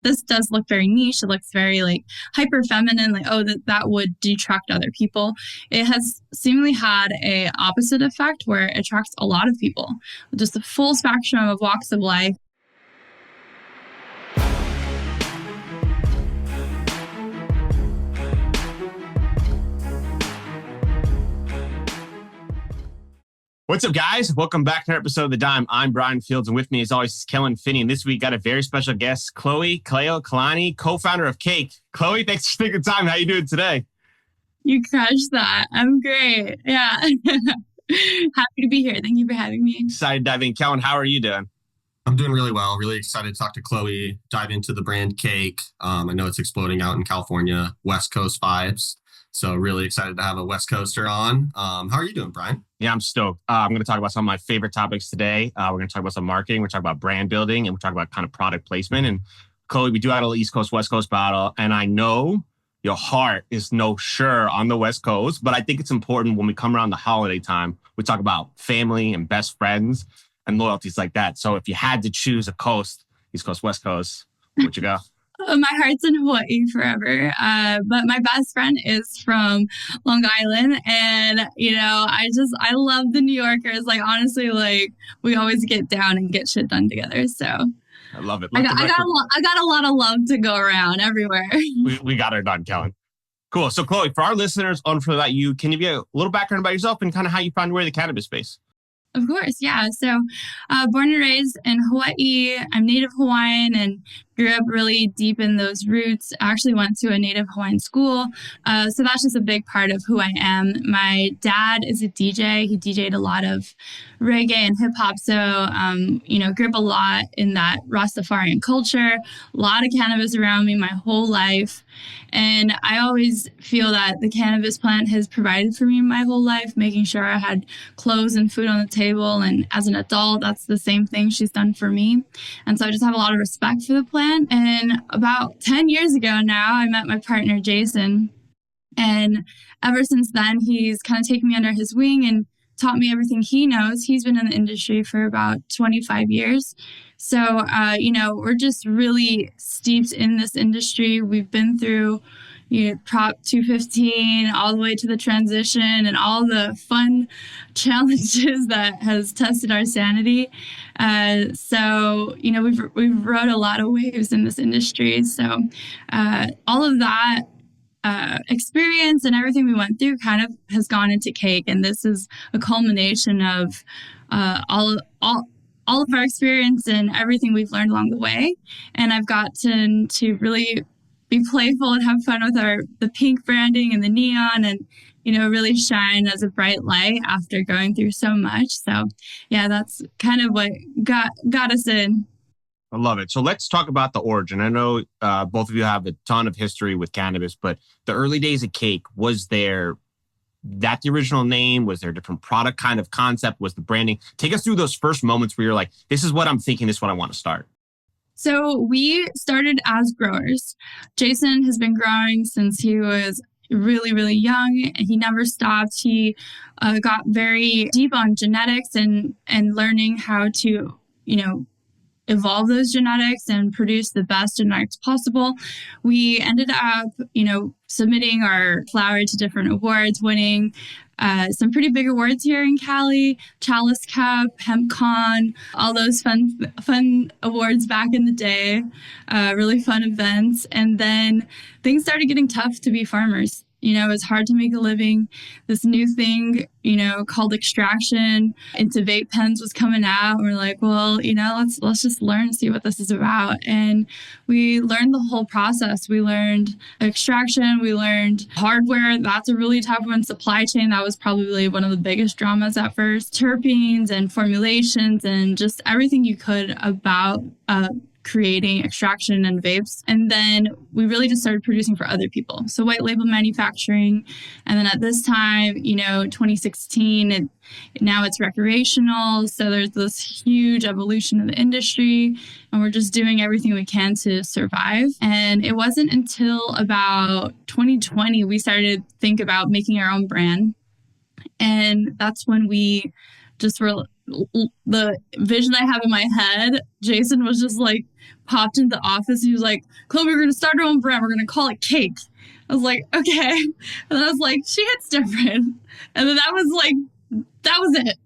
this does look very niche. It looks very like hyper feminine, like, oh, that would detract other people. It has seemingly had a opposite effect where it attracts a lot of people, just the full spectrum of walks of life. What's up, guys? Welcome back to another episode of The Dime. I'm Brian Fields, and with me, as always, is Kellen Finney. And this week, got a very special guest, Chloe Kaleiokalani, co-founder of Cake. Chloe, thanks for taking the time. How you doing today? You crushed that. I'm great. Yeah. Happy to be here. Thank you for having me. Excited to dive in. Kellen, how are you doing? I'm doing really well. Really excited to talk to Chloe, dive into the brand Cake. I know it's exploding out in California, West Coast vibes. So really excited to have a West Coaster on. How are you doing, Brian? Yeah, I'm stoked. I'm going to talk about some of my favorite topics today. We're going to talk about some marketing. We're talking about brand building, and we're talking about kind of product placement. And Chloe, we do have a little East Coast, West Coast battle. And I know your heart is sure on the West Coast, but I think it's important when we come around the holiday time, we talk about family and best friends and loyalties like that. So if you had to choose a coast, East Coast, West Coast, where'd you go? My heart's in Hawaii forever. But my best friend is from Long Island. And, I love the New Yorkers. Like, honestly, like, we always get down and get shit done together. So I love it. I got a lot of love to go around everywhere. We got her done, Kellen. Cool. So, Chloe, for our listeners, unfamiliar about you, can you give a little background about yourself and kind of how you found your way to the cannabis space? Of course, yeah. So born and raised in Hawaii. I'm native Hawaiian and grew up really deep in those roots. I actually went to a native Hawaiian school. So that's just a big part of who I am. My dad is a DJ. He DJ'd a lot of reggae and hip hop. So, grew up a lot in that Rastafarian culture, a lot of cannabis around me my whole life. And I always feel that the cannabis plant has provided for me my whole life, making sure I had clothes and food on the table. And as an adult, that's the same thing she's done for me. And so I just have a lot of respect for the plant. And about 10 years ago now, I met my partner, Jason. And ever since then, he's kind of taken me under his wing and taught me everything he knows. He's been in the industry for about 25 years. So, we're just really steeped in this industry. We've been through Prop 215 all the way to the transition and all the fun challenges that has tested our sanity. We've rode a lot of waves in this industry. So all of that experience and everything we went through kind of has gone into Cake. And this is a culmination of all of our experience and everything we've learned along the way. And I've gotten to really be playful and have fun with the pink branding and the neon and, really shine as a bright light after going through so much. So yeah, that's kind of what got us in. I love it. So let's talk about the origin. I know both of you have a ton of history with cannabis, but the early days of Cake, was there that the original name? Was there a different product kind of concept? Was the branding? Take us through those first moments where you're like, this is what I'm thinking, this is what I want to start. So we started as growers. Jason has been growing since he was really, really young. He never stopped. He got very deep on genetics and learning how to, evolve those genetics and produce the best genetics possible. We ended up, submitting our flower to different awards, winning some pretty big awards here in Cali, Chalice Cup, HempCon, all those fun awards back in the day, really fun events. And then things started getting tough to be farmers. It's hard to make a living. This new thing, called extraction into vape pens was coming out. We're like, well, let's just learn and see what this is about. And we learned the whole process. We learned extraction. We learned hardware. That's a really tough one. Supply chain. That was probably one of the biggest dramas at first. Terpenes and formulations and just everything you could about creating extraction and vapes. And then we really just started producing for other people. So white label manufacturing. And then at this time, 2016, now it's recreational. So there's this huge evolution of the industry and we're just doing everything we can to survive. And it wasn't until about 2020, we started to think about making our own brand. And that's when we just were the vision I have in my head, Jason was just like popped into the office. He was like, Chloe, we're going to start our own brand. We're going to call it Cake. I was like, okay. And then I was like, she hits different. And then that was it.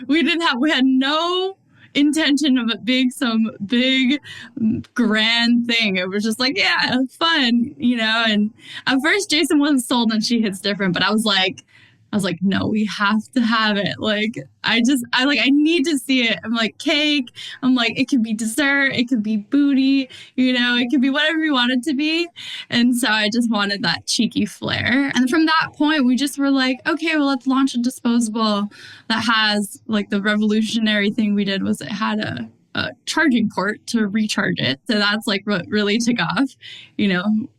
We had no intention of it being some big grand thing. It was just like, yeah, fun, and at first Jason wasn't sold on She Hits Different, but I was like, no, we have to have it. Like, I need to see it. I'm like, cake. I'm like, it could be dessert. It could be booty. It could be whatever you want it to be. And so I just wanted that cheeky flair. And from that point, we just were like, okay, well, let's launch a disposable that has, like, the revolutionary thing we did was it had a charging port to recharge it. So that's like what really took off,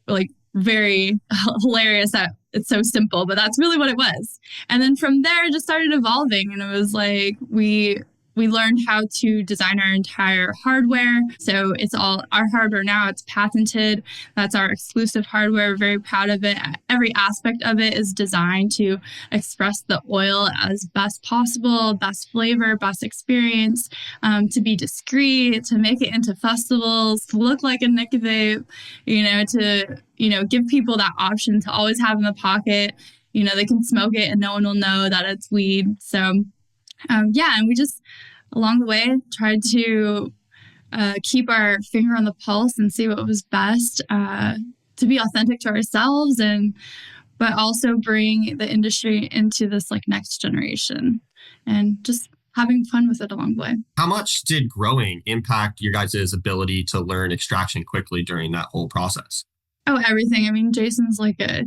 like very hilarious that it's so simple, but that's really what it was. And then from there, it just started evolving. And it was like, we learned how to design our entire hardware. So it's all our hardware now. It's patented. That's our exclusive hardware. We're very proud of it. Every aspect of it is designed to express the oil as best possible, best flavor, best experience, to be discreet, to make it into festivals, to look like a Nick vape, to, give people that option to always have in the pocket. They can smoke it and no one will know that it's weed. So, and we just, along the way, tried to keep our finger on the pulse and see what was best to be authentic to ourselves, but also bring the industry into this like next generation and just having fun with it along the way. How much did growing impact your guys' ability to learn extraction quickly during that whole process? Oh, everything. I mean, Jason's like a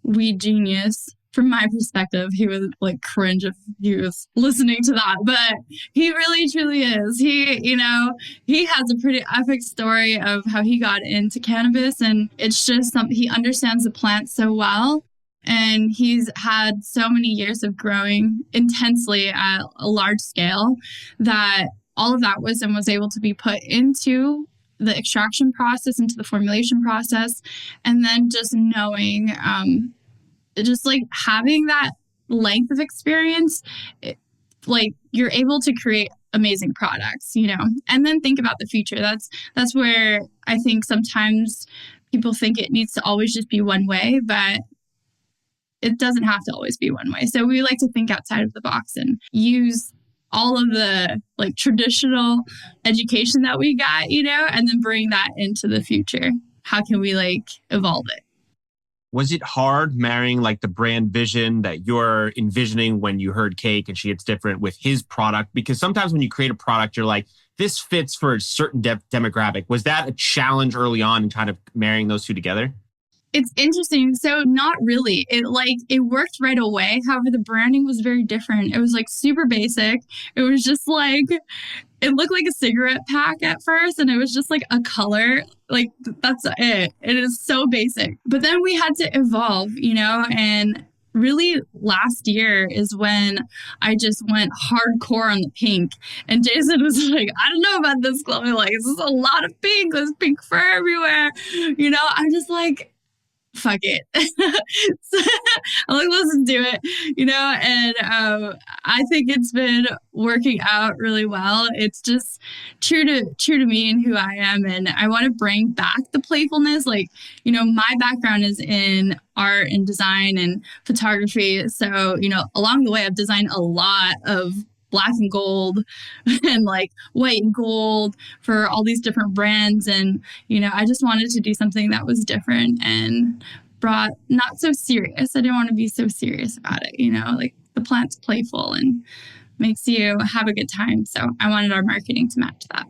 weed genius. From my perspective, he would like cringe if he was listening to that, but he really truly is. He has a pretty epic story of how he got into cannabis, and it's just something, he understands the plant so well, and he's had so many years of growing intensely at a large scale that all of that wisdom was able to be put into the extraction process, into the formulation process, and then just knowing, just like having that length of experience, like you're able to create amazing products, and then think about the future. That's where I think sometimes people think it needs to always just be one way, but it doesn't have to always be one way. So we like to think outside of the box and use all of the like traditional education that we got, and then bring that into the future. How can we like evolve it? Was it hard marrying like the brand vision that you're envisioning when you heard Cake and She Hits Different with his product? Because sometimes when you create a product, you're like, this fits for a certain demographic. Was that a challenge early on in kind of marrying those two together? It's interesting. So not really. It worked right away. However, the branding was very different. It was like super basic. It was just like, it looked like a cigarette pack at first, and it was just like a color. Like, that's it. It is so basic. But then we had to evolve, and really last year is when I just went hardcore on the pink. And Jason was like, I don't know about this, Chloe. Like, this is a lot of pink. There's pink fur everywhere. I'm just like, fuck it. So, I'm like, let's do it, and I think it's been working out really well. It's just true to me and who I am, and I want to bring back the playfulness. Like, my background is in art and design and photography, so along the way I've designed a lot of black and gold and like white and gold for all these different brands. And, I just wanted to do something that was different and brought not so serious. I didn't want to be so serious about it. Like the plant's playful and makes you have a good time. So I wanted our marketing to match that.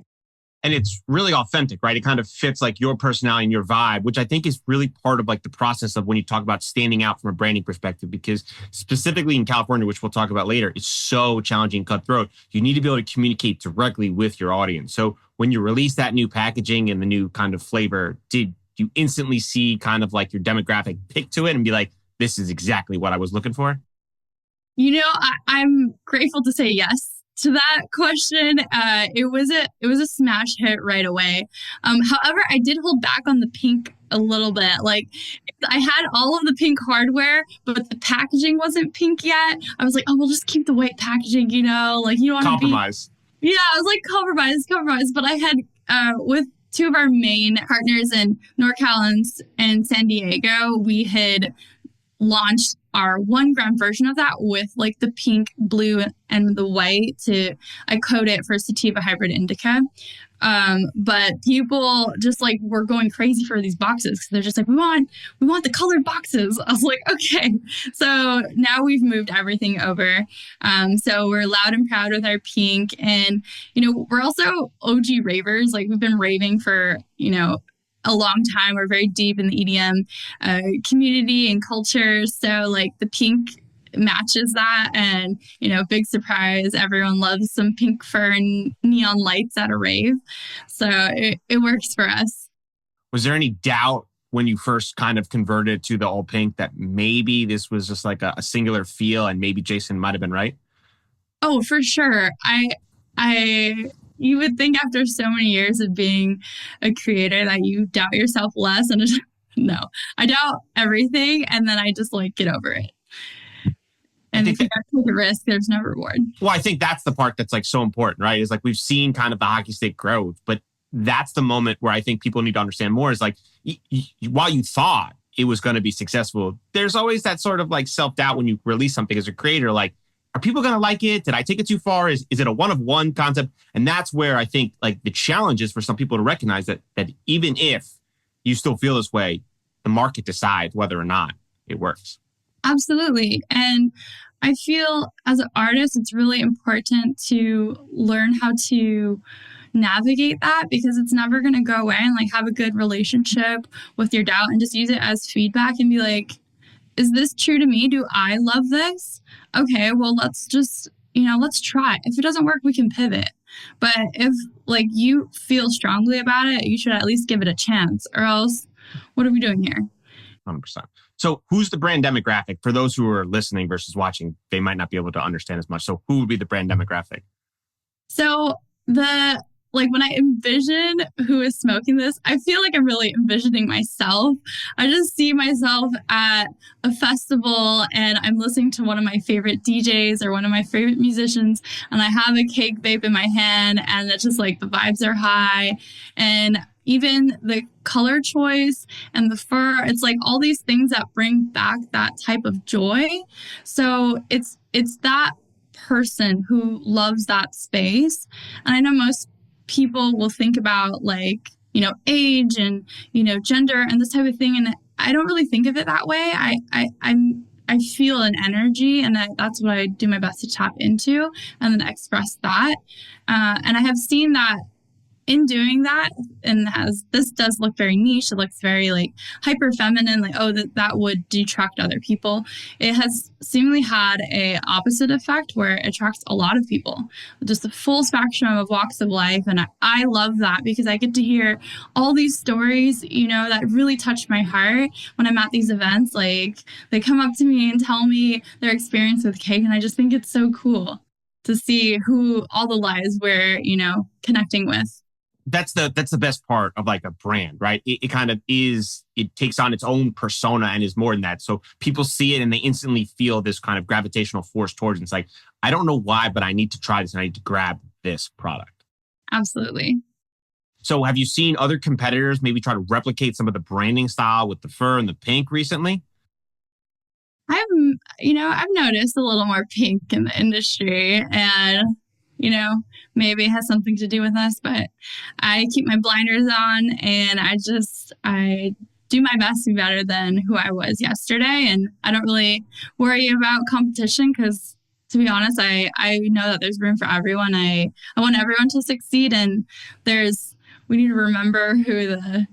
And it's really authentic, right? It kind of fits like your personality and your vibe, which I think is really part of like the process of when you talk about standing out from a branding perspective, because specifically in California, which we'll talk about later, it's so challenging and cutthroat. You need to be able to communicate directly with your audience. So when you release that new packaging and the new kind of flavor, did you instantly see kind of like your demographic pick to it and be like, this is exactly what I was looking for? I'm grateful to say yes to that question. It was a smash hit right away. However, I did hold back on the pink a little bit. Like I had all of the pink hardware, but the packaging wasn't pink yet. I was like, oh, we'll just keep the white packaging, like you don't want to be. Compromise. Yeah, I was like, compromise. But I had, with two of our main partners in NorCal and San Diego, we had launched our 1 gram version of that with like the pink, blue, and the white I code it for sativa hybrid indica. But people just like were going crazy for these boxes because they're just like, we want the colored boxes. I was like, okay. So now we've moved everything over. So we're loud and proud with our pink, and we're also OG ravers. Like we've been raving for a long time. We're very deep in the EDM community and culture. So like the pink matches that, and big surprise, everyone loves some pink fur and neon lights at a rave, so it works for us. Was there any doubt when you first kind of converted to the all pink that maybe this was just like a singular feel and maybe Jason might have been right? Oh, for sure. I you would think after so many years of being a creator that you doubt yourself less, and no, I doubt everything, and then I just like get over it. And if you take a risk, there's no reward. Well, I think that's the part that's like so important, right? Is like we've seen kind of the hockey stick growth, but that's the moment where I think people need to understand more is like, while you thought it was going to be successful, there's always that sort of like self-doubt when you release something as a creator, like, are people going to like it? Did I take it too far? Is it a one-of-one concept? And that's where I think like the challenge is for some people to recognize that even if you still feel this way, the market decides whether or not it works. Absolutely. And I feel as an artist, it's really important to learn how to navigate that, because it's never going to go away, and like have a good relationship with your doubt and just use it as feedback and be like, is this true to me? Do I love this? Okay, well, let's just, let's try. If it doesn't work, we can pivot. But if like you feel strongly about it, you should at least give it a chance, or else what are we doing here? 100%. So who's the brand demographic? For those who are listening versus watching, they might not be able to understand as much. So who would be the brand demographic? So when I envision who is smoking this, I feel like I'm really envisioning myself. I just see myself at a festival and I'm listening to one of my favorite DJs or one of my favorite musicians, and I have a cake vape in my hand, and it's just like the vibes are high, and even the color choice and the fur, it's like all these things that bring back that type of joy. So it's that person who loves that space. And I know most people will think about like, age and, gender and this type of thing. And I don't really think of it that way. I feel an energy, and that's what I do my best to tap into and then express that. And I have seen that in doing that, and this does look very niche. It looks very like hyper feminine, like, oh, that would detract other people. It has seemingly had a opposite effect where it attracts a lot of people, just a full spectrum of walks of life. And I love that because I get to hear all these stories, that really touch my heart when I'm at these events. Like they come up to me and tell me their experience with cake, and I just think it's so cool to see who all the lives we're, connecting with. That's the best part of like a brand, right? It kind of is, it takes on its own persona and is more than that. So people see it and they instantly feel this kind of gravitational force towards it. It's like, I don't know why, but I need to try this and I need to grab this product. Absolutely. So have you seen other competitors maybe try to replicate some of the branding style with the fur and the pink recently? I've noticed a little more pink in the industry, and maybe it has something to do with us, but I keep my blinders on and I do my best to be better than who I was yesterday. And I don't really worry about competition because, to be honest, I know that there's room for everyone. I want everyone to succeed, and we need to remember who the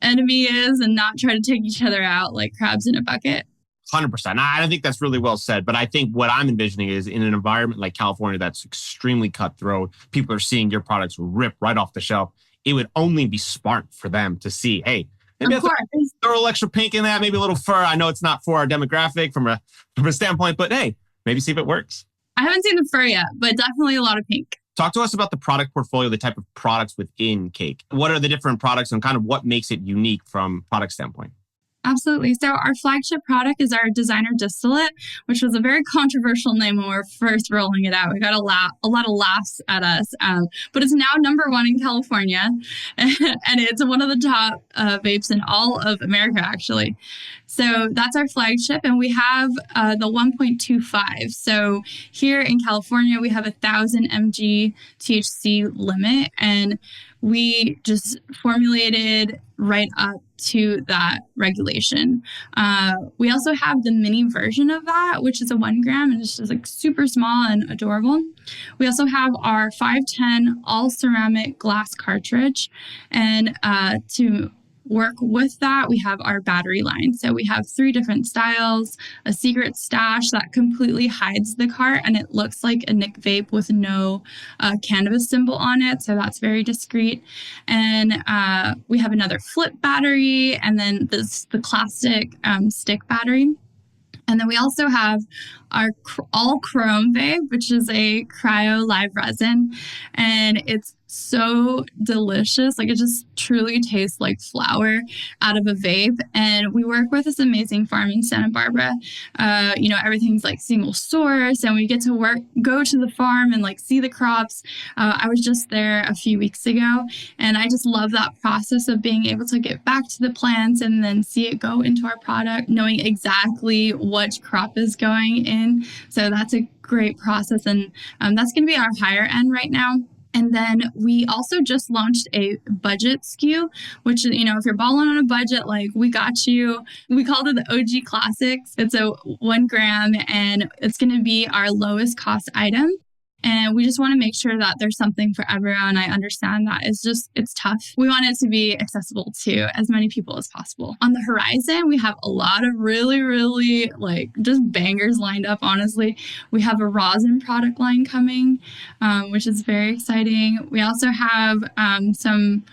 enemy is and not try to take each other out like crabs in a bucket. 100%. I think that's really well said. But I think what I'm envisioning is in an environment like California that's extremely cutthroat, people are seeing your products rip right off the shelf. It would only be smart for them to see, hey, maybe throw a little extra pink in that, maybe a little fur. I know it's not for our demographic from a standpoint, but hey, maybe see if it works. I haven't seen the fur yet, but definitely a lot of pink. Talk to us about the product portfolio, the type of products within Cake. What are the different products and kind of what makes it unique from product standpoint? Absolutely. So our flagship product is our designer distillate, which was a very controversial name when we were first rolling it out. We got a lot of laughs at us, but it's now number 1 in California, and it's one of the top vapes in all of America, actually. So that's our flagship, and we have the 1.25. So here in California, we have 1,000 mg THC limit, and we just formulated right up to that regulation. We also have the mini version of that, which is a 1 gram, and it's just like super small and adorable. We also have our 510 all ceramic glass cartridge, and to work with that, we have our battery line. So we have 3 different styles, a secret stash that completely hides the cart, and it looks like a Nick vape with no cannabis symbol on it. So that's very discreet. And we have another flip battery, and then the classic stick battery. And then we also have our all chrome vape, which is a cryo live resin, and it's so delicious. Like, it just truly tastes like flower out of a vape. And we work with this amazing farm in Santa Barbara. Everything's like single source, and we get to go to the farm and like see the crops. I was just there a few weeks ago, and I just love that process of being able to get back to the plants and then see it go into our product, knowing exactly which crop is going in. So that's a great process, and that's going to be our higher end right now. And then we also just launched a budget SKU, which, if you're balling on a budget, like, we got you. We called it the OG Classics. It's a 1 gram, and it's going to be our lowest cost item. And we just want to make sure that there's something for everyone. I understand that it's tough. We want it to be accessible to as many people as possible. On the horizon, we have a lot of really, really just bangers lined up, honestly. We have a rosin product line coming, which is very exciting. We also have some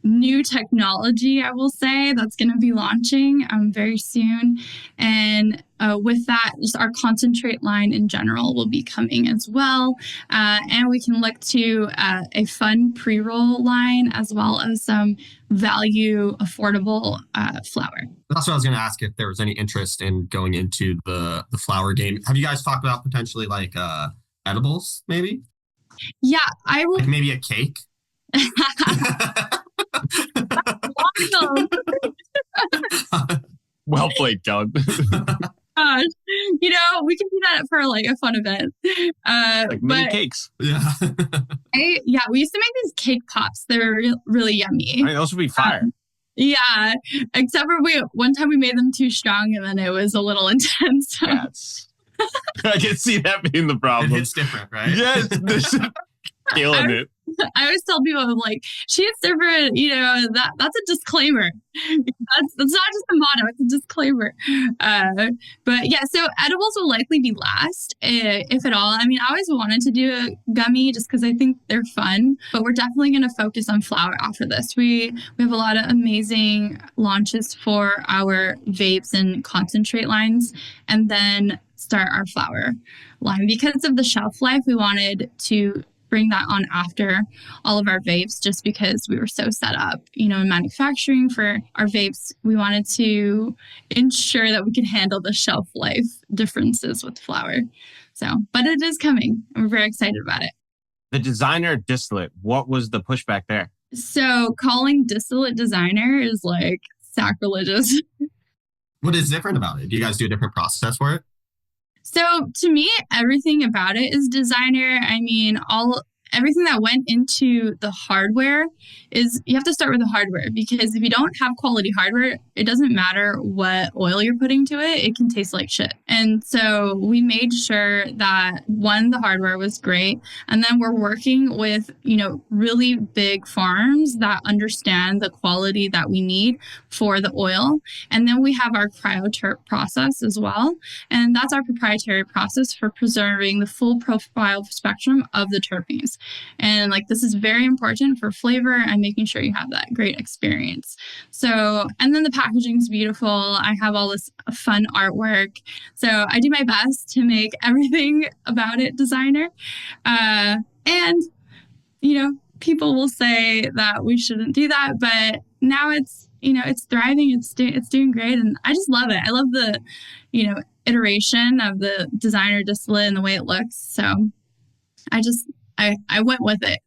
new technology, I will say, that's going to be launching very soon. And with that, just our concentrate line in general will be coming as well. And we can look to a fun pre-roll line as well as some value, affordable flower. That's what I was going to ask, if there was any interest in going into the flower game. Have you guys talked about potentially edibles, maybe? Yeah, I will. Like maybe a cake? Well played, Kellen. Gosh, we can do that for a fun event. Mini cakes. Yeah. We used to make these cake pops. They're really yummy. Those would be fire. Yeah, except for one time we made them too strong, and then it was a little intense. So. Yes. I can see that being the problem. It's different, right? Yes, killing it. I always tell people, I'm like, shit's different, that's a disclaimer. That's not just a motto, it's a disclaimer. But yeah, so edibles will likely be last, if at all. I mean, I always wanted to do a gummy just because I think they're fun, but we're definitely going to focus on flower after this. We have a lot of amazing launches for our vapes and concentrate lines, and then start our flower line. Because of the shelf life, we wanted to bring that on after all of our vapes, just because we were so set up, in manufacturing for our vapes. We wanted to ensure that we could handle the shelf life differences with flower. But it is coming. We're very excited about it. The designer distillate, what was the pushback there? So calling distillate designer is sacrilegious. What is different about it? Do you guys do a different process for it? So to me, everything about it is designer. I mean, everything that went into the hardware is, you have to start with the hardware, because if you don't have quality hardware, it doesn't matter what oil you're putting to it, it can taste like shit. And so we made sure that, one, the hardware was great. And then we're working with, really big farms that understand the quality that we need for the oil. And then we have our cryoterp process as well. And that's our proprietary process for preserving the full profile spectrum of the terpenes. And this is very important for flavor and making sure you have that great experience. So, and then the packaging is beautiful. I have all this fun artwork. So I do my best to make everything about it designer. And, people will say that we shouldn't do that, but now it's thriving. It's doing great. And I just love it. I love the, iteration of the designer distillate and the way it looks. So I went with it.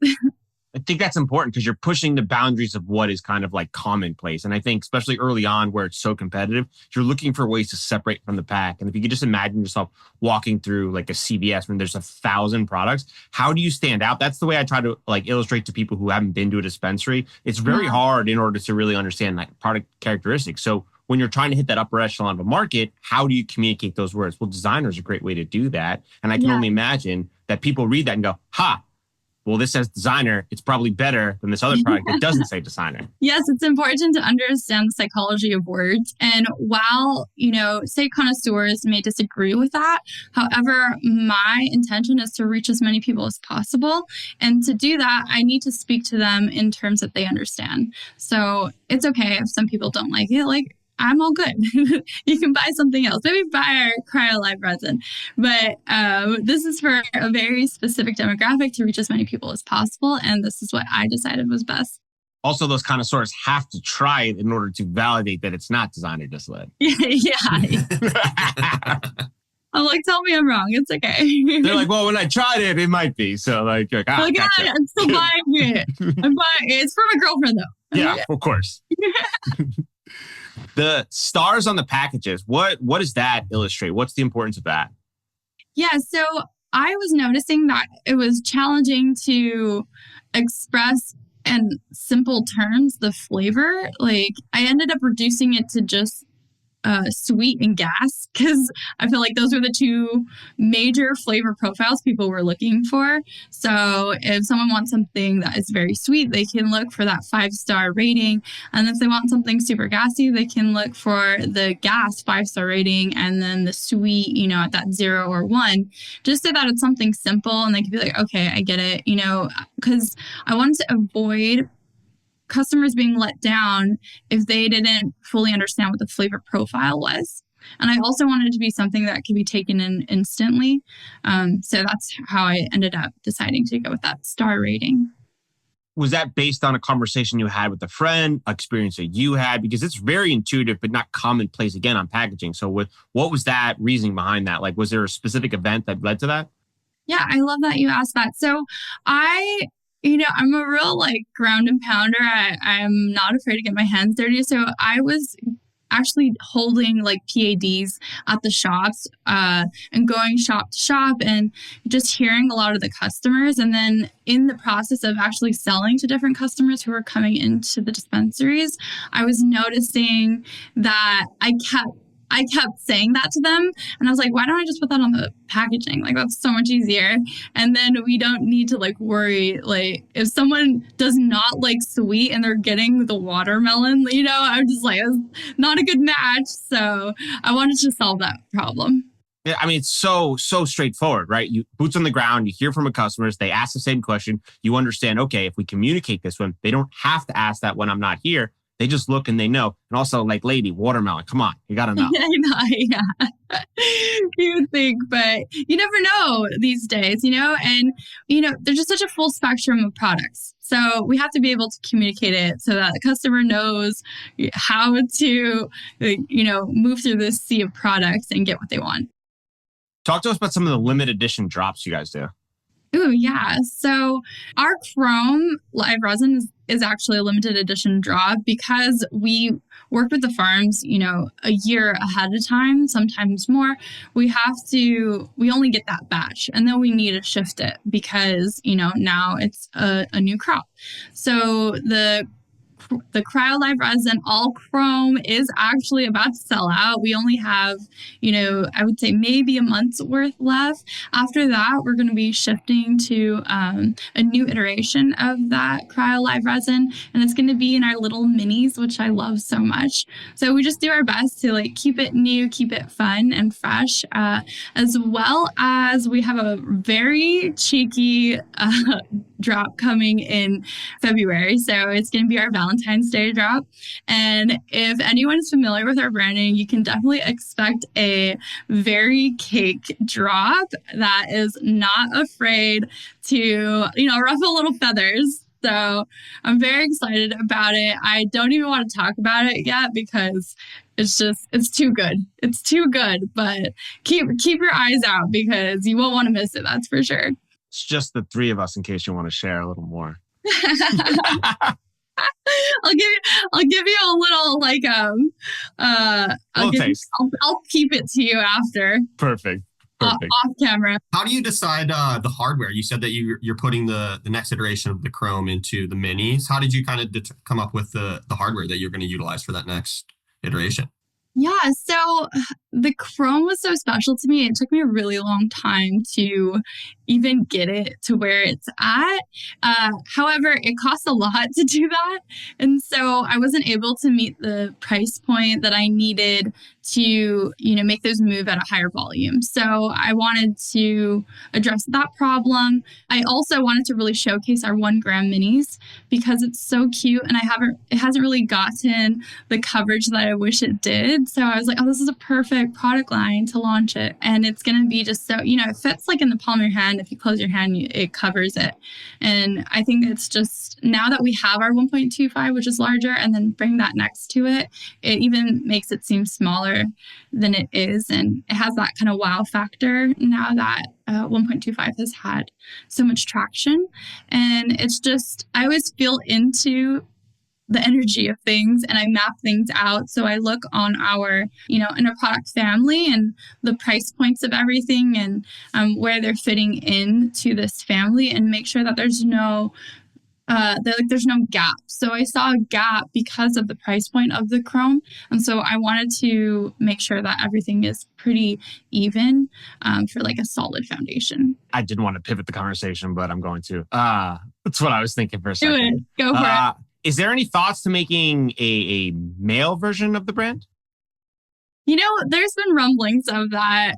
I think that's important because you're pushing the boundaries of what is kind of like commonplace. And I think especially early on where it's so competitive, you're looking for ways to separate from the pack. And if you could just imagine yourself walking through like a CVS when there's 1,000 products, how do you stand out? That's the way I try to like illustrate to people who haven't been to a dispensary. It's very hard in order to really understand like product characteristics. So when you're trying to hit that upper echelon of a market, how do you communicate those words? Well, designer is a great way to do that. And I can only imagine that people read that and go, ha, well, this says designer. It's probably better than this other product that doesn't say designer. Yes, it's important to understand the psychology of words. And while, say connoisseurs may disagree with that, however, my intention is to reach as many people as possible. And to do that, I need to speak to them in terms that they understand. So it's okay if some people don't like it. Like, I'm all good. You can buy something else. Maybe buy our Cryo Live resin. But this is for a very specific demographic to reach as many people as possible. And this is what I decided was best. Also, those connoisseurs have to try it in order to validate that it's not designer distillate. Yeah. I'm like, tell me I'm wrong. It's okay. They're like, well, when I tried it, it might be. So like gotcha. I'm still buying it. It's for my girlfriend though. Yeah, of course. The stars on the packages, what does that illustrate? What's the importance of that? Yeah, so I was noticing that it was challenging to express in simple terms the flavor. Like I ended up reducing it to just sweet and gas because I feel like those were the two major flavor profiles people were looking for. So if someone wants something that is very sweet, they can look for that 5-star rating. And if they want something super gassy, they can look for the gas 5-star rating and then the sweet, at that 0 or 1, just so that it's something simple and they can be like, okay, I get it, because I wanted to avoid customers being let down if they didn't fully understand what the flavor profile was. And I also wanted it to be something that could be taken in instantly. So that's how I ended up deciding to go with that star rating. Was that based on a conversation you had with a friend, experience that you had? Because it's very intuitive, but not commonplace again on packaging. So what was that reasoning behind that? Like, was there a specific event that led to that? Yeah, I love that you asked that. So I'm a real ground and pounder. I'm not afraid to get my hands dirty. So I was actually holding PADs at the shops and going shop to shop and just hearing a lot of the customers. And then in the process of actually selling to different customers who were coming into the dispensaries, I was noticing that I kept saying that to them. And I was like, why don't I just put that on the packaging? That's so much easier. And then we don't need to worry. If someone does not like sweet and they're getting the watermelon, I'm just it's not a good match. So I wanted to solve that problem. Yeah, I mean, it's so straightforward, right? You boots on the ground, you hear from a customers, they ask the same question. You understand, okay, if we communicate this one, they don't have to ask that when I'm not here. They just look and they know. And also, lady, watermelon, come on, you got to know. Yeah. You would think, but you never know these days, and, there's just such a full spectrum of products. So we have to be able to communicate it so that the customer knows how to, move through this sea of products and get what they want. Talk to us about some of the limited edition drops you guys do. Oh, yeah. So our Chrome live resin is actually a limited edition drop because we work with the farms, a year ahead of time, sometimes more. We only get that batch and then we need to shift it because, now it's a new crop. So the Cryo Live Resin all Chrome is actually about to sell out. We only have, I would say maybe a month's worth left. After that, we're going to be shifting to a new iteration of that Cryo Live Resin, and it's going to be in our little minis, which I love so much. So we just do our best to keep it new, keep it fun and fresh, as well as we have a very cheeky drop coming in February. So it's going to be our Valentine's Valentine's Day drop. And if anyone's familiar with our branding, you can definitely expect a very cake drop that is not afraid to, ruffle little feathers. So I'm very excited about it. I don't even want to talk about it yet because it's too good. It's too good, but keep your eyes out because you won't want to miss it. That's for sure. It's just the three of us in case you want to share a little more. I'll give you a little taste. I'll keep it to you after. Perfect. Off camera. How do you decide the hardware? You said that you're putting the next iteration of the Chrome into the minis. How did you kind of come up with the hardware that you're going to utilize for that next iteration? Yeah, so the Chrome was so special to me. It took me a really long time to even get it to where it's at. However, it costs a lot to do that. And so I wasn't able to meet the price point that I needed to, make those move at a higher volume. So I wanted to address that problem. I also wanted to really showcase our 1 gram minis because it's so cute and it hasn't really gotten the coverage that I wish it did. So I was like, oh, this is a perfect product line to launch it. And it's going to be just so, it fits like in the palm of your hand. If you close your hand, it covers it. And I think it's just now that we have our 1.25, which is larger, and then bring that next to it, it even makes it seem smaller than it is. And it has that kind of wow factor now that 1.25 has had so much traction. And it's just, I always feel into the energy of things and I map things out. So I look on our, in our product family and the price points of everything and where they're fitting into this family and make sure that there's no gap. So I saw a gap because of the price point of the Chrome. And so I wanted to make sure that everything is pretty even for like a solid foundation. I didn't want to pivot the conversation, but I'm going to. That's what I was thinking for a second. Do it. Go for it. Is there any thoughts to making a male version of the brand? There's been rumblings of that.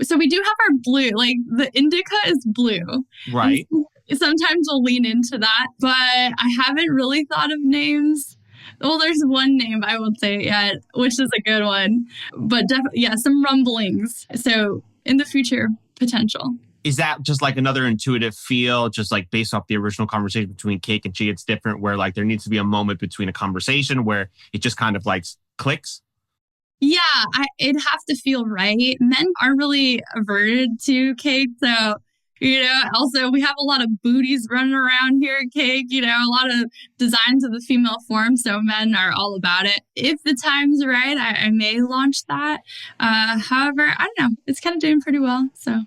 So we do have our blue, like the indica is blue. Right. Sometimes we'll lean into that, but I haven't really thought of names. Well, there's one name I won't say it yet, which is a good one, but definitely, some rumblings. So in the future, potential. Is that just like another intuitive feel, just like based off the original conversation between Cake and Chi? It's different where like there needs to be a moment between a conversation where it just kind of like clicks? Yeah, it'd have to feel right. Men aren't really averted to cake. So, also we have a lot of booties running around here at Cake, a lot of designs of the female form. So men are all about it. If the time's right, I may launch that. However, I don't know. It's kind of doing pretty well. So.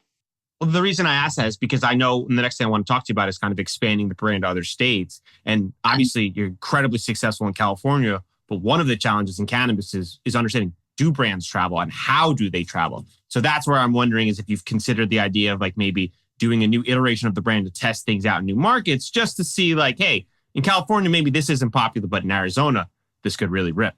Well, the reason I ask that is because I know the next thing I want to talk to you about is kind of expanding the brand to other states. And obviously you're incredibly successful in California, but one of the challenges in cannabis is understanding, do brands travel and how do they travel? So that's where I'm wondering is if you've considered the idea of like maybe doing a new iteration of the brand to test things out in new markets just to see like, hey, in California, maybe this isn't popular, but in Arizona, this could really rip.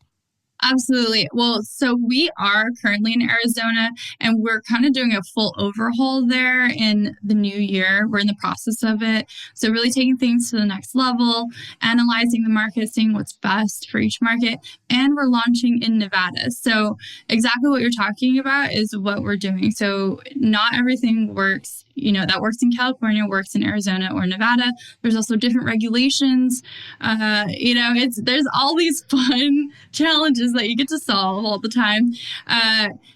Absolutely. Well, so we are currently in Arizona and we're kind of doing a full overhaul there in the new year. We're in the process of it. So really taking things to the next level, analyzing the market, seeing what's best for each market. And we're launching in Nevada. So exactly what you're talking about is what we're doing. So not everything works, that works in California, works in Arizona or Nevada. There's also different regulations. There's all these fun challenges that you get to solve all the time.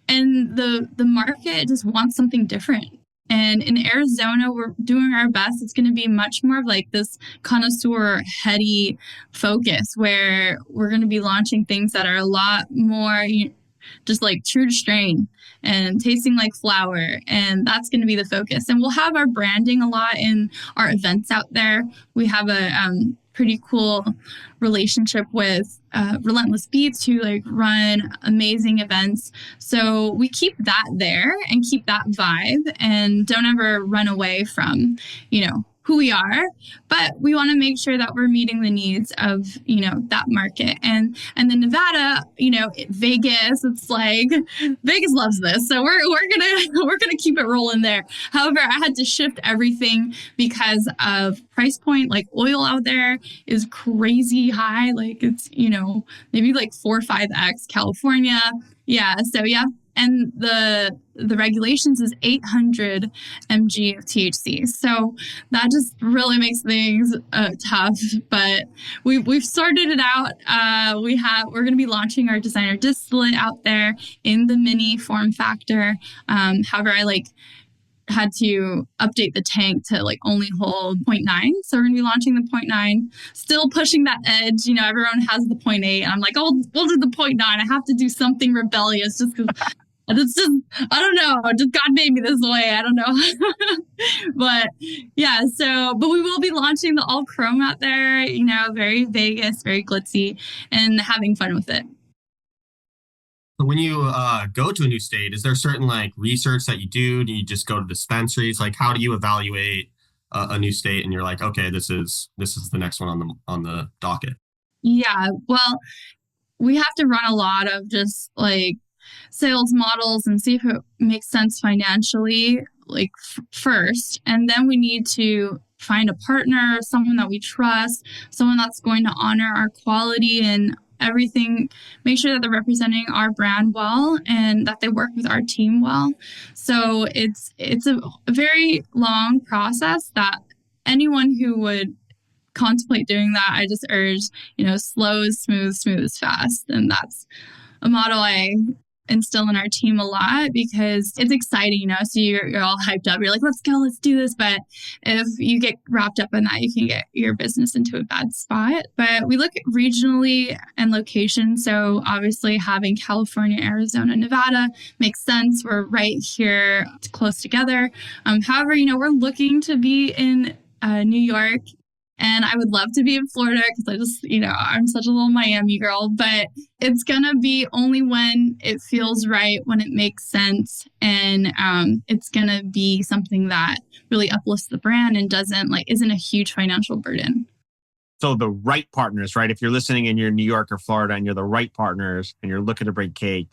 And the market just wants something different. And in Arizona, we're doing our best. It's going to be much more of like this connoisseur heady focus where we're going to be launching things that are a lot more just like true to strain and tasting like flower. And that's going to be the focus. And we'll have our branding a lot in our events out there. We have a pretty cool relationship with Relentless Beats who like run amazing events. So we keep that there and keep that vibe and don't ever run away from, who we are, but we want to make sure that we're meeting the needs of, that market. And then Nevada, Vegas, it's like Vegas loves this. So we're gonna keep it rolling there. However, I had to shift everything because of price point. Like oil out there is crazy high. Like it's, maybe like 4 or 5x California. Yeah. So yeah. And the regulations is 800 mg of THC. So that just really makes things tough. But we've sorted it out. We're going to be launching our designer distillate out there in the mini form factor. However, I had to update the tank to only hold 0.9. So we're going to be launching the 0.9, still pushing that edge. Everyone has the 0.8. And I'm like, oh, we'll do the 0.9. I have to do something rebellious just because it's just, I don't know. Just God made me this way. I don't know. But yeah, but we will be launching the all chrome out there, very Vegas, very glitzy, and having fun with it. So when you go to a new state, is there certain research that you do? Do you just go to dispensaries? How do you evaluate a new state and you're like, okay, this is the next one on the docket? Yeah, well, we have to run a lot of just sales models and see if it makes sense financially first, and then we need to find a partner, someone that we trust, someone that's going to honor our quality and everything, make sure that they're representing our brand well and that they work with our team well. So it's a very long process that anyone who would contemplate doing that, I just urge, slow is smooth, smooth is fast. And that's a model I instill in our team a lot because it's exciting, so you're all hyped up. You're like, let's go, let's do this. But if you get wrapped up in that, you can get your business into a bad spot. But we look at regionally and location. So obviously having California, Arizona, Nevada makes sense. We're right here close together. However, we're looking to be in New York. And I would love to be in Florida because I just, I'm such a little Miami girl, but it's going to be only when it feels right, when it makes sense. And it's going to be something that really uplifts the brand and isn't a huge financial burden. So the right partners, right? If you're listening and you're in New York or Florida and you're the right partners and you're looking to bring cake,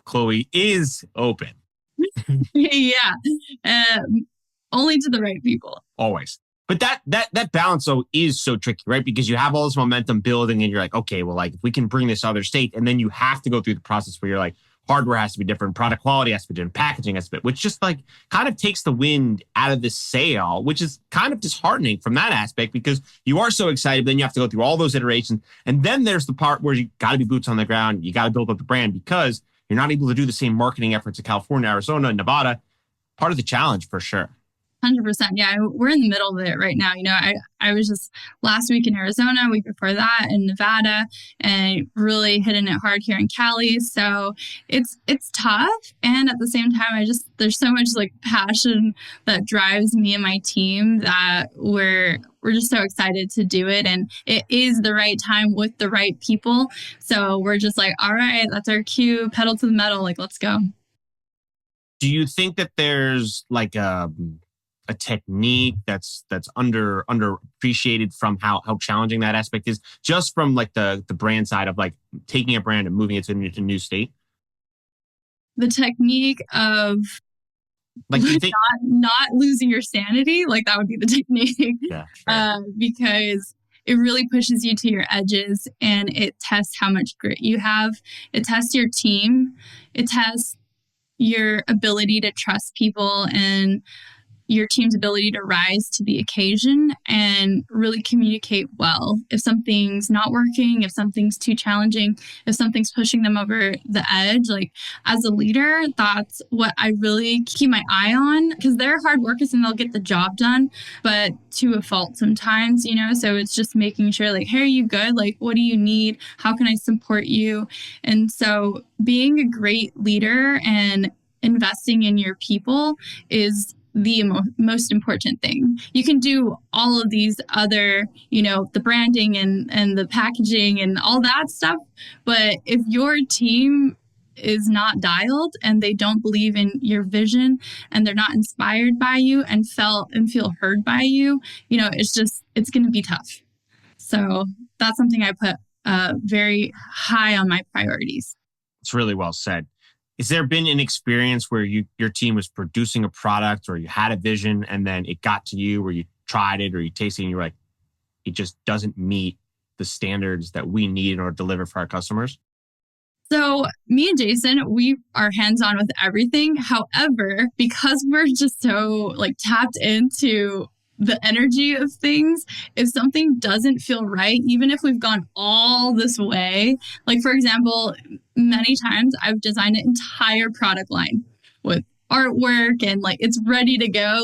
Chloe is open. Yeah. Only to the right people. Always. But that balance, though, is so tricky, right? Because you have all this momentum building and you're like, okay, well, if we can bring this other state, and then you have to go through the process where you're like, hardware has to be different, product quality has to be different, packaging has to be, which just kind of takes the wind out of the sail, which is kind of disheartening from that aspect because you are so excited, but then you have to go through all those iterations. And then there's the part where you got to be boots on the ground. You got to build up the brand because you're not able to do the same marketing efforts in California, Arizona, and Nevada. Part of the challenge for sure. 100%. Yeah, we're in the middle of it right now. I was just last week in Arizona, week before that in Nevada, and really hitting it hard here in Cali. So it's tough. And at the same time, there's so much passion that drives me and my team that we're just so excited to do it. And it is the right time with the right people. So we're just all right, that's our cue, pedal to the metal, let's go. Do you think that there's a technique that's underappreciated from how challenging that aspect is, just from the brand side of taking a brand and moving it to a new state? The technique of not losing your sanity, that would be the technique. Yeah, sure. Because it really pushes you to your edges and it tests how much grit you have. It tests your team. It tests your ability to trust people and your team's ability to rise to the occasion and really communicate well. If something's not working, if something's too challenging, if something's pushing them over the edge, as a leader, that's what I really keep my eye on because they're hard workers and they'll get the job done, but to a fault sometimes, so it's just making sure hey, are you good? What do you need? How can I support you? And so being a great leader and investing in your people is the most important thing. You can do all of these other, the branding and the packaging and all that stuff. But if your team is not dialed and they don't believe in your vision and they're not inspired by you and feel heard by you, it's going to be tough. So that's something I put very high on my priorities. It's really well said. Has there been an experience where your team was producing a product or you had a vision and then it got to you where you tried it or you tasted it and you're like, it just doesn't meet the standards that we need in order to deliver for our customers? So me and Jason, we are hands-on with everything. However, because we're just so tapped into the energy of things, if something doesn't feel right, even if we've gone all this way, for example, many times I've designed an entire product line with artwork and it's ready to go.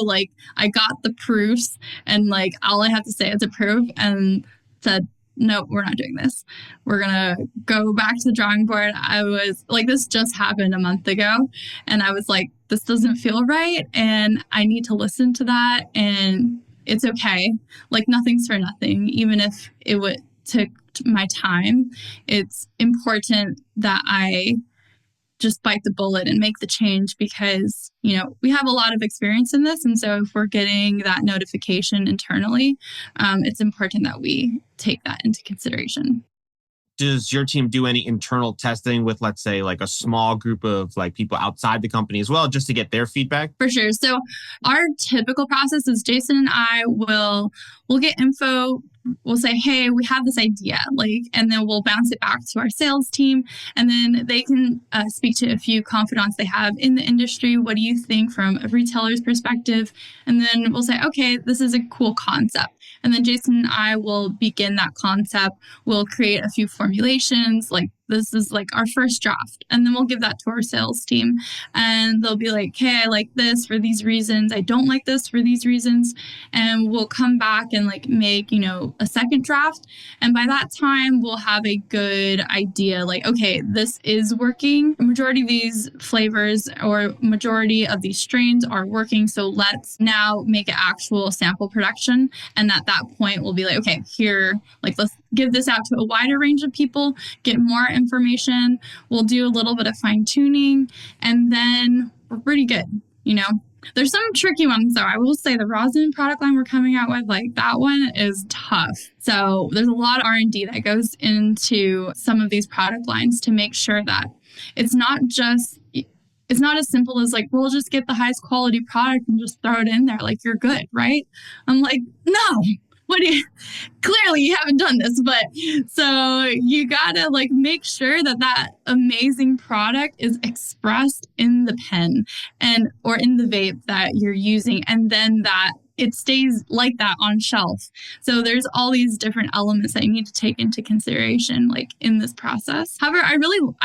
I got the proofs and all I have to say is approve, and said, nope, we're not doing this. We're going to go back to the drawing board. I was this just happened a month ago. And I was like, this doesn't feel right. And I need to listen to that. And it's okay. Nothing's for nothing. Even if it took my time, it's important that I just bite the bullet and make the change because, we have a lot of experience in this. And so if we're getting that notification internally, it's important that we take that into consideration. Does your team do any internal testing with, let's say, a small group of people outside the company as well, just to get their feedback? For sure. So our typical process is Jason and I we'll get info. We'll say, hey, we have this idea, and then we'll bounce it back to our sales team. And then they can speak to a few confidants they have in the industry. What do you think from a retailer's perspective? And then we'll say, okay, this is a cool concept. And then Jason and I will begin that concept. We'll create a few formulations, this is our first draft. And then we'll give that to our sales team. And they'll be like, hey, I like this for these reasons. I don't like this for these reasons. And we'll come back and make, a second draft. And by that time, we'll have a good idea, okay, this is working. A majority of these flavors or majority of these strains are working. So let's now make an actual sample production. And at that point, we'll be like, okay, here, let's give this out to a wider range of people, get more information. We'll do a little bit of fine tuning, and then we're pretty good. There's some tricky ones though. I will say the rosin product line we're coming out with, that one is tough. So there's a lot of R&D that goes into some of these product lines to make sure that it's not as simple as we'll just get the highest quality product and just throw it in there. You're good, right? I'm like, no. Clearly you haven't done this, but so you gotta make sure that amazing product is expressed in the pen or in the vape that you're using, and then that it stays like that on shelf. So there's all these different elements that you need to take into consideration in this process. However, I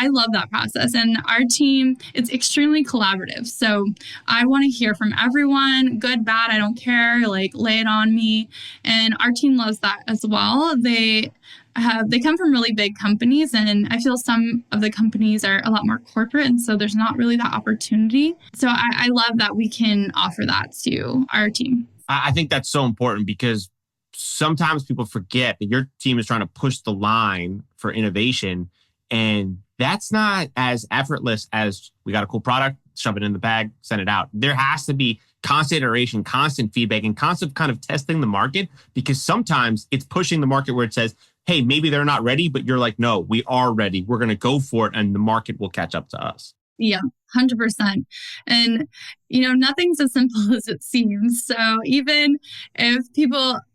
love that process, and our team, it's extremely collaborative. So I want to hear from everyone, good, bad, I don't care, lay it on me. And our team loves that as well. They come from really big companies, and I feel some of the companies are a lot more corporate, and so there's not really that opportunity. So I love that we can offer that to our team. I think that's so important because sometimes people forget that your team is trying to push the line for innovation, and that's not as effortless as we got a cool product, shove it in the bag, send it out. There has to be constant iteration, constant feedback, and constant kind of testing the market, because sometimes it's pushing the market where it says, hey, maybe they're not ready, but you're like, no, we are ready. We're going to go for it, and the market will catch up to us. Yeah, 100%. And, nothing's as simple as it seems. So even if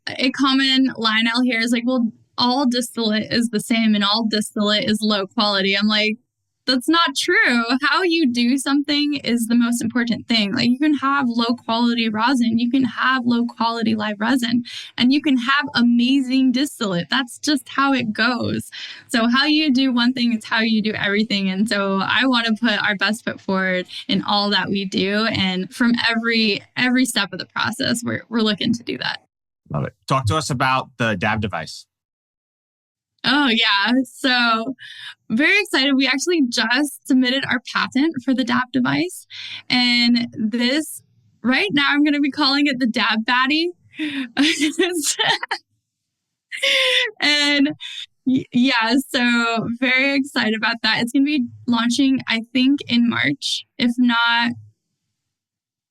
a common line I'll hear is well, all distillate is the same and all distillate is low quality. I'm like, that's not true. How you do something is the most important thing. You can have low quality rosin, you can have low quality live resin, and you can have amazing distillate. That's just how it goes. So how you do one thing is how you do everything. And so I want to put our best foot forward in all that we do. And from every step of the process, we're looking to do that. Love it. Talk to us about the dab device. Oh, yeah. So very excited. We actually just submitted our patent for the dab device. And this, right now, I'm going to be calling it the dab baddie. And Yeah, so very excited about that. It's going to be launching, I think, in March, if not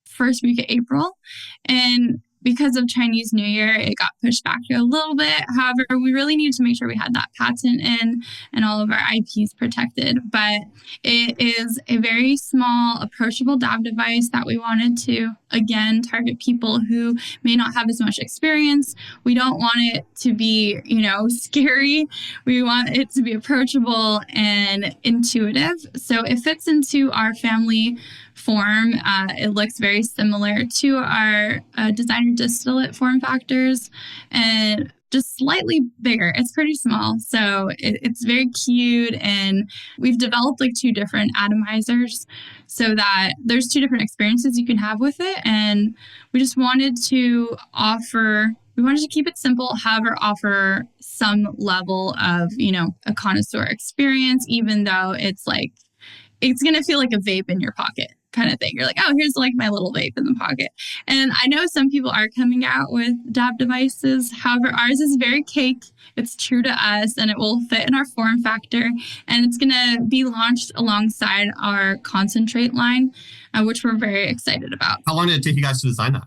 first week of April. And because of Chinese New Year, it got pushed back a little bit. However, we really needed to make sure we had that patent in and all of our IPs protected. But it is a very small, approachable dab device that we wanted to, again, target people who may not have as much experience. We don't want it to be, scary. We want it to be approachable and intuitive. So it fits into our family form. It looks very similar to our designer distillate form factors and just slightly bigger. It's pretty small. So it's very cute. And we've developed like two different atomizers so that there's two different experiences you can have with it. And we just wanted to keep it simple, however, offer some level of, a connoisseur experience, even though it's going to feel like a vape in your pocket kind of thing. You're like, oh, here's like my little vape in the pocket. And I know some people are coming out with dab devices. However, ours is very cake. It's true to us and it will fit in our form factor. And it's going to be launched alongside our concentrate line, which we're very excited about. How long did it take you guys to design that?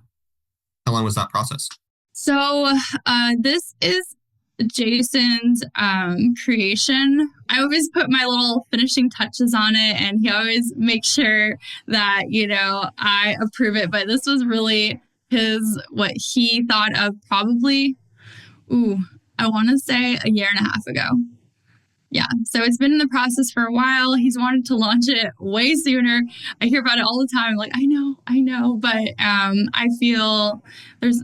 How long was that process? So this is Jason's creation. I always put my little finishing touches on it, and he always makes sure that, I approve it. But this was really what he thought of probably, I want to say a year and a half ago. Yeah. So it's been in the process for a while. He's wanted to launch it way sooner. I hear about it all the time. Like, I know. But I feel there's,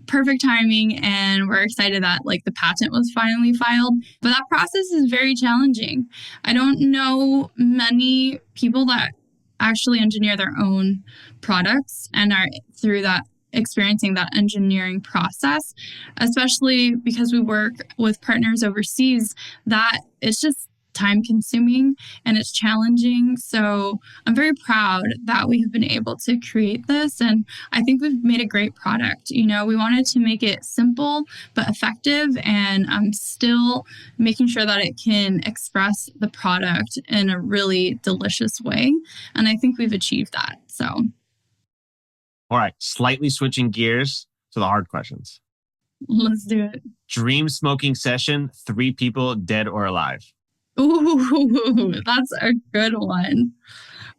perfect timing, and we're excited that the patent was finally filed. But that process is very challenging. I don't know many people that actually engineer their own products and are through that experiencing that engineering process, especially because we work with partners overseas, that it's just time consuming and it's challenging. So I'm very proud that we have been able to create this, and I think we've made a great product. We wanted to make it simple but effective, and I'm still making sure that it can express the product in a really delicious way, and I think we've achieved that. So all right, slightly switching gears to the hard questions. Let's do it. Dream smoking session, 3 people, dead or alive. Ooh, that's a good one.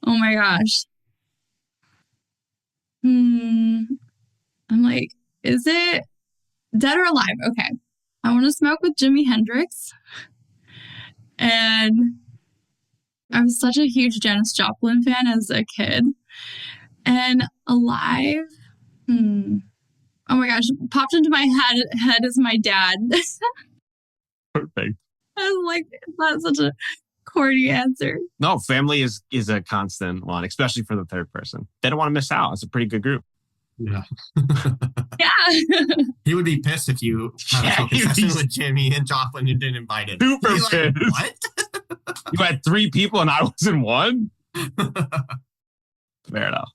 Oh my gosh. I'm like, is it dead or alive? Okay. I want to smoke with Jimi Hendrix. And I was such a huge Janis Joplin fan as a kid. And alive, oh my gosh, popped into my head is my dad. Perfect. I was like, that's such a corny answer. No, family is a constant one, especially for the third person. They don't want to miss out. It's a pretty good group. Yeah. Yeah. He would be pissed if you had a smoking session with Jimmy and Joplin and didn't invite him. Super pissed. Like, what? You had 3 people and I was in one? Fair enough.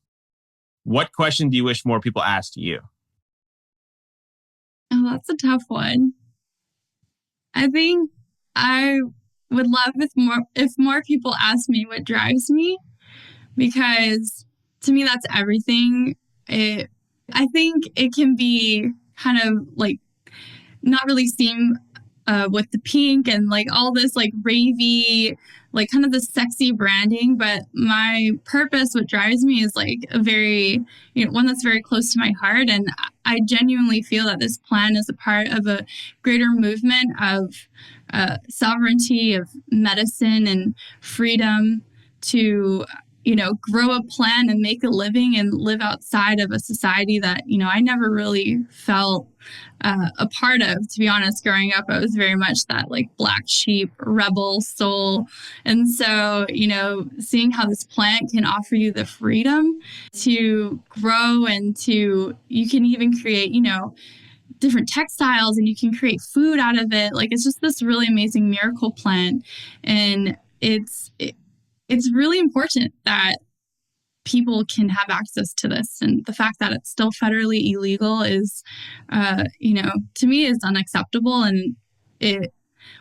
What question do you wish more people asked you? Oh, that's a tough one. I think I would love if more people ask me what drives me, because to me that's everything. I think it can be kind of like not really seem with the pink and all this ravey, kind of the sexy branding, but my purpose, what drives me, is a very, one that's very close to my heart. And I genuinely feel that this plan is a part of a greater movement of sovereignty, of medicine and freedom to grow a plan and make a living and live outside of a society that, I never really felt a part of. To be honest, growing up, I was very much that black sheep, rebel soul. And so, seeing how this plant can offer you the freedom to grow and you can even create, different textiles, and you can create food out of it. It's just this really amazing miracle plant. And it's really important that people can have access to this. And the fact that it's still federally illegal is, to me, is unacceptable. And it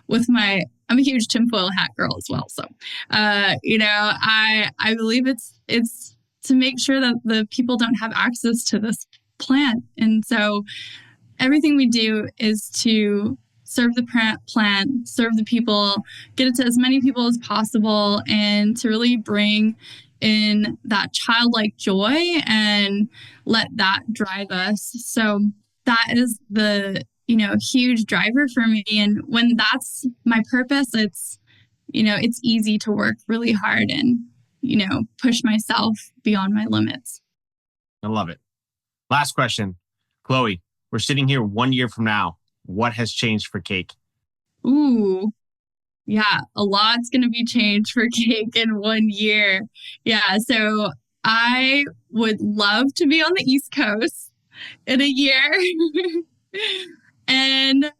with I'm a huge tinfoil hat girl as well. So, I believe it's to make sure that the people don't have access to this plant. And so everything we do is to serve the plant, serve the people, get it to as many people as possible, and to really bring in that childlike joy and let that drive us. So that is the, huge driver for me. And when that's my purpose, it's easy to work really hard and, push myself beyond my limits. I love it. Last question. Chloe, we're sitting here 1 year from now. What has changed for Cake? Ooh, yeah, a lot's going to be changed for Cake in 1 year. Yeah, so I would love to be on the East Coast in a year. And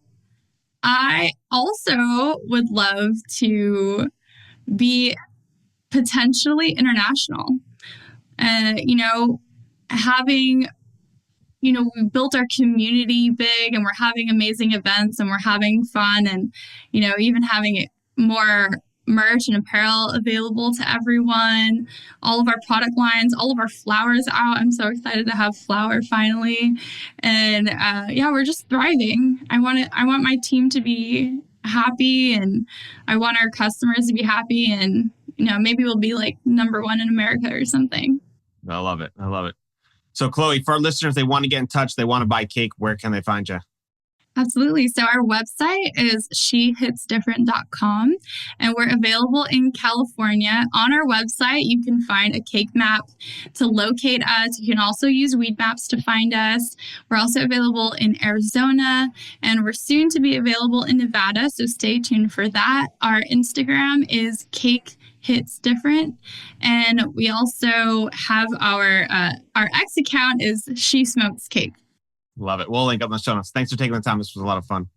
I also would love to be potentially international. Having we built our community big and we're having amazing events and we're having fun and, even having more merch and apparel available to everyone, all of our product lines, all of our flowers out. I'm so excited to have flower finally. And we're just thriving. I want my team to be happy and I want our customers to be happy and, maybe we'll be like #1 in America or something. I love it. So, Chloe, for our listeners, they want to get in touch, they want to buy Cake, where can they find you? Absolutely. So our website is shehitsdifferent.com and we're available in California. On our website, you can find a cake map to locate us. You can also use weed maps to find us. We're also available in Arizona and we're soon to be available in Nevada. So stay tuned for that. Our Instagram is Cake Hits Different. And we also have our X account is She Smokes Cake. Love it. We'll link up in the show notes. Thanks for taking the time. This was a lot of fun.